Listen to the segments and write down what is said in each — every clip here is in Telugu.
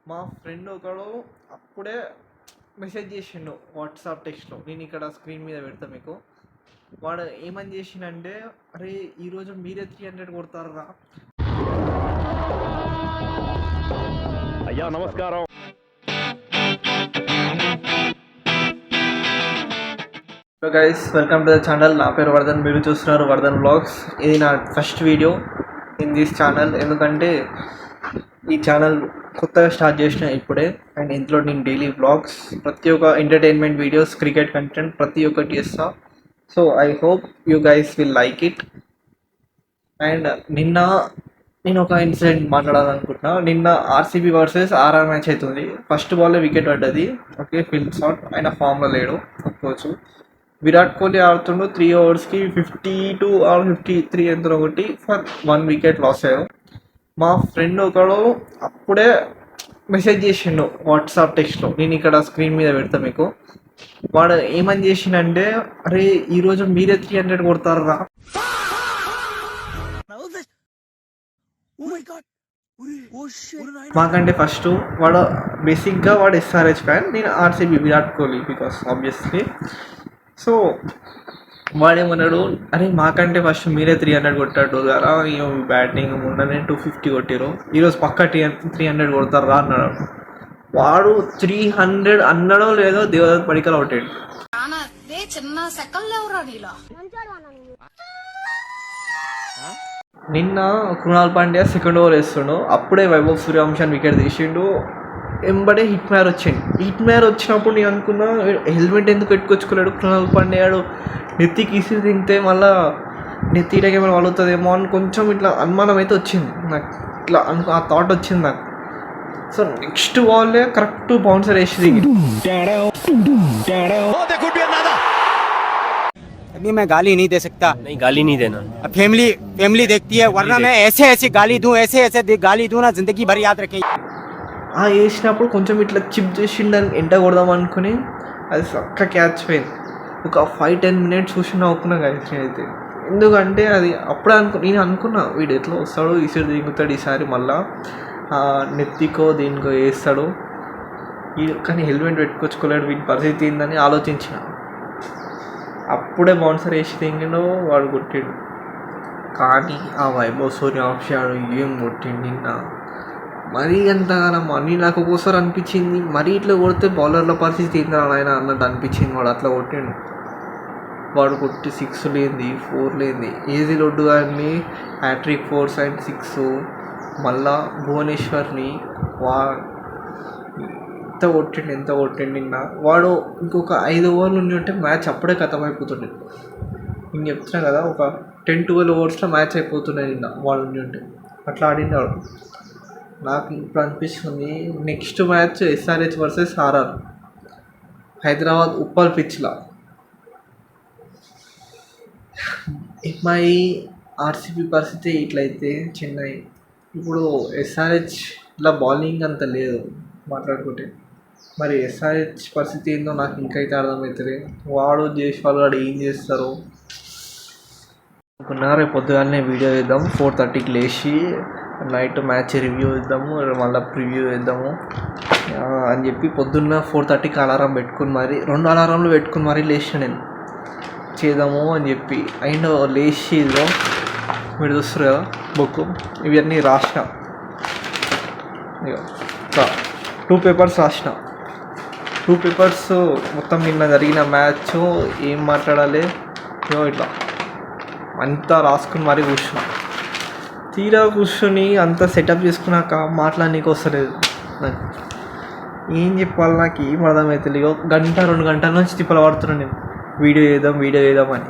మా ఫ్రెండ్ ఒకడు అప్పుడే మెసేజ్ చేసిండు వాట్సాప్ టెక్స్ట్లో. నేను ఇక్కడ స్క్రీన్ మీద పెడతా మీకు. వాడు ఏమని చేసిండంటే, అరే ఈరోజు మీరే 300 కొడతారా. అయ్యా నమస్కారం. Hello guys, welcome to the channel. నా పేరు వర్ధన్, మీరు చూస్తున్నారు వర్ధన్ వ్లాగ్స్. ఇది నా first video in this channel. ఎందుకంటే ఈ ఛానల్ కొత్తగా స్టార్ట్ చేసిన ఇప్పుడే. అండ్ ఇందులో నేను డైలీ వ్లాగ్స్, ప్రతి ఒక్క ఎంటర్టైన్మెంట్ వీడియోస్, క్రికెట్ కంటెంట్ ప్రతి ఒక్కటి చేస్తా. So I hope you guys will like it. And నిన్న నేను ఒక ఇన్సిడెంట్ మాట్లాడాలనుకుంటున్నా. నిన్న ఆర్సీబీ వర్సెస్ ఆర్ఆర్ మ్యాచ్ అవుతుంది. ఫస్ట్ బాల్లో వికెట్ పడ్డది. Okay, fill shot. ఆయన ఫామ్లో లేడు ఒప్పుకోవచ్చు. విరాట్ కోహ్లీ ఆడుతుండు 3 ఓవర్స్కి 52 ఆర్ 53 ఎంతో ఒకటి ఫర్ 1 వికెట్ లాస్ అయ్యారు. మా ఫ్రెండ్ ఒకడు అప్పుడే మెసేజ్ చేసిండు వాట్సాప్ టెక్స్ట్లో. నేను ఇక్కడ స్క్రీన్ మీద పెడతా మీకు. వాడు ఏమని చేసిండంటే, అరే ఈరోజు మీరే 300 కొడతారా. మాకంటే ఫస్ట్ వాడు బేసిక్గా వాడు ఎస్ఆర్హెచ్ ఫ్యాన్, నేను RCB Virat Kohli because obviously. So వాడేమన్నాడు, అరే మాకంటే ఫస్ట్ మీరే 300 కొట్టాడు కదా, బ్యాటింగ్ మొన్ననే 250 కొట్టారు, ఈరోజు పక్కా 300 కొడతారు రా అన్నాడు. వాడు 300 అన్నడో లేదో దేవదత్ పడికల్ అవుతాడు. నిన్న కృణాల్ పాండ్యా సెకండ్ ఓవర్ వేస్తుండు. అప్పుడే వైభవ్ సూర్యవంశాన్ని వికెట్ తీసిండు. ఎంబడే హిట్ మ్యార్ వచ్చింది. హిట్ మ్యార్ వచ్చినప్పుడు నేను అనుకున్నా, హెల్మెట్ ఎందుకు పెట్టుకొచ్చుకోలేడు కృణాల్ పాండ్యాడు, నెత్తికి ఇసిరి తింటే మళ్ళీ నెత్తికి ఏమైనా వలుగుతుందేమో అని కొంచెం ఇట్లా అనుమానం అయితే వచ్చింది నాకు. ఇట్లా ఆ థాట్ వచ్చింది నాకు. సో నెక్స్ట్ బాల్లే కరెక్ట్ బౌన్సర్ వేసి దిగి. अभी मैं गाली नहीं दे सकता. नहीं गाली नहीं देना. फैमिली देखती है, वरना मैं ऐसे गाली दूं, ऐसे गाली दूं ना, जिंदगी भर याद रखेगी. ఆ వేసినప్పుడు కొంచెం ఇట్లా చిప్ చేసిండని ఎంట కొడదాం అనుకుని అది చక్క క్యాచ్ పోయింది. ఒక 5-10 మినిట్స్ చూసి నవ్వుకున్నా గాయస్ అయితే. ఎందుకంటే అది అప్పుడే నేను అనుకున్నా, వీడు ఎట్లా వస్తాడు, ఈసారి దిగుతాడు, ఈసారి మళ్ళా నెత్తికో దీనికో వేస్తాడు, కానీ హెల్మెట్ పెట్టుకొచ్చుకోలేడు, వీడి పరిస్థితి ఏందని ఆలోచించిన. అప్పుడే బౌన్సర్ వేసి తింగినో వాడు కొట్టిండు. కానీ ఆ వైభవ్ సూర్యవంశాడు ఏం కొట్టిండు నిన్న. మరీ అంతగానో మనీ నాకు ఒక్కోసారి అనిపించింది, మరీ ఇట్లా కొడితే బౌలర్ల పరిస్థితి ఏందా ఆయన అన్నట్టు అనిపించింది. వాడు అట్లా కొట్టిండు. వాడు కొట్టి 6 లేనిది 4 లేనిది ఈజీ లొడ్డు గారిని హ్యాట్రిక్ 4 అండ్ 6, మళ్ళా భువనేశ్వర్ని ఎంత కొట్టిండు నిన్న. వాడు ఇంకొక 5 ఓవర్లు ఉండి ఉంటే మ్యాచ్ అప్పుడే ఖతం అయిపోతుండే. నేను చెప్తున్నా కదా, ఒక 10-12 ఓవర్స్లో మ్యాచ్ అయిపోతుండే నిన్న వాడు ఉండి ఉంటే. అట్లా ఆడినాడు. నాకు ఇప్పుడు అనిపిస్తుంది next match SRH versus RR, Hyderabad Uppal పిచ్లా. ఎంఐ ఆర్సీబీ పరిస్థితి ఇట్లయితే చెన్నై, ఇప్పుడు ఎస్ఆర్హెచ్ ఇలా బౌలింగ్ అంత లేదు మాట్లాడుకుంటే. మరి ఎస్ఆర్హెచ్ పరిస్థితి ఏందో నాకు ఇంకైతే అర్థమవుతుంది. వాడు జైస్వాల్ వాడు ఏం చేస్తారు అనుకున్నా. రేపు పొద్దుగానే వీడియో చేద్దాం 4:30కి లేచి, నైట్ మ్యాచ్ రివ్యూ ఇద్దాము, మళ్ళీ ప్రివ్యూ వేద్దాము అని చెప్పి పొద్దున్న 4:30కి అలారం పెట్టుకుని మరి 2 అలారంలు పెట్టుకుని మరీ లేచిన నేను చేద్దాము అని చెప్పి. అండ్ లేచి ఇదో మీరు చూస్తారు కదా బుక్, ఇవన్నీ రాసిన. ఇక 2 పేపర్స్ రాసిన. 2 పేపర్స్ మొత్తం నిన్న జరిగిన మ్యాచ్ ఏం మాట్లాడాలి ఇట్లా అంతా రాసుకుని మరీ కూర్చున్నా. తీరా కూర్చొని అంతా సెటప్ చేసుకున్నాక మాట్లాడనీకి వస్తలేదు నాకు. ఏం చెప్పాలి నాకు ఏం అర్థమవుతుంది. 1-2 గంటల నుంచి తిప్పలు పడుతున్నాను నేను, వీడియో చేద్దామని.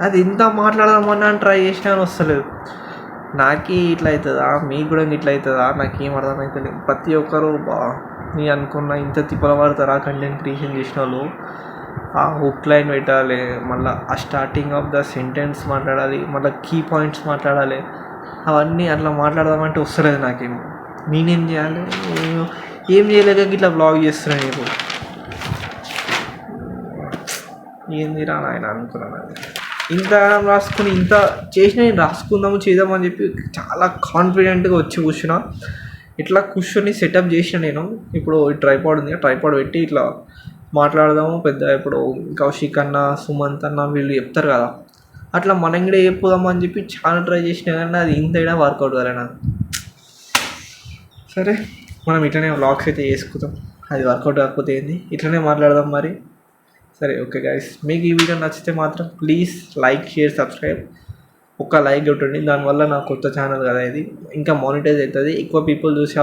అది ఎంత మాట్లాడదామన్నా ట్రై చేసినా అని వస్తలేదు. నాకే ఇట్లా అవుతుందా, మీకు కూడా ఇట్లా అవుతుందా, నాకేం అర్థమవుతుంది. ప్రతి ఒక్కరు నేను అనుకున్న ఇంత తిప్పల పడతారా కంటెంట్ క్రియేషన్ చేసిన వాళ్ళు. ఆ హుక్ లైన్ పెట్టాలి, మళ్ళీ ఆ స్టార్టింగ్ ఆఫ్ ద సెంటెన్స్ మాట్లాడాలి, మళ్ళీ కీ పాయింట్స్ మాట్లాడాలి, అవన్నీ అట్లా మాట్లాడదామంటే వస్తలేదు నాకేమో. నేనేం చేయాలి, ఏం చేయలేక ఇట్లా బ్లాగ్ చేస్తున్నాను ఇప్పుడు. ఏంది రా ఆయన అనుకున్నాను. ఇంత రాసుకుని ఇంత చేసిన నేను రాసుకుందాము చేద్దామని చెప్పి చాలా కాన్ఫిడెంట్గా వచ్చి కూర్చున్నా. ఇట్లా కూర్చొని సెటప్ చేసిన నేను. ఇప్పుడు ట్రైపాడ్ ఉంది, ట్రైపాడ్ పెట్టి ఇట్లా మాట్లాడదాము. పెద్ద ఇప్పుడు కౌశిక్ అన్న, సుమంత్ అన్న వీళ్ళు చెప్తారు కదా, అట్లా మనం కూడా చెప్పుదామని చెప్పి చాలా ట్రై చేసినా కానీ అది ఇంతైనా వర్కౌట్ కాలే నాకు. సరే మనం ఇట్లనే వ్లాగ్స్ అయితే చేసుకుందాం, అది వర్కౌట్ కాకపోతే ఏంది, ఇట్లనే మాట్లాడదాం మరి. సరే ఓకే గైస్, మీకు ఈ వీడియో నచ్చితే మాత్రం ప్లీజ్ లైక్, షేర్, సబ్స్క్రైబ్. ఒక లైక్ కొట్టండి, దానివల్ల నా కొత్త ఛానల్ కదా ఇది ఇంకా మానిటైజ్ అవుతుంది, ఎక్కువ పీపుల్ చూసే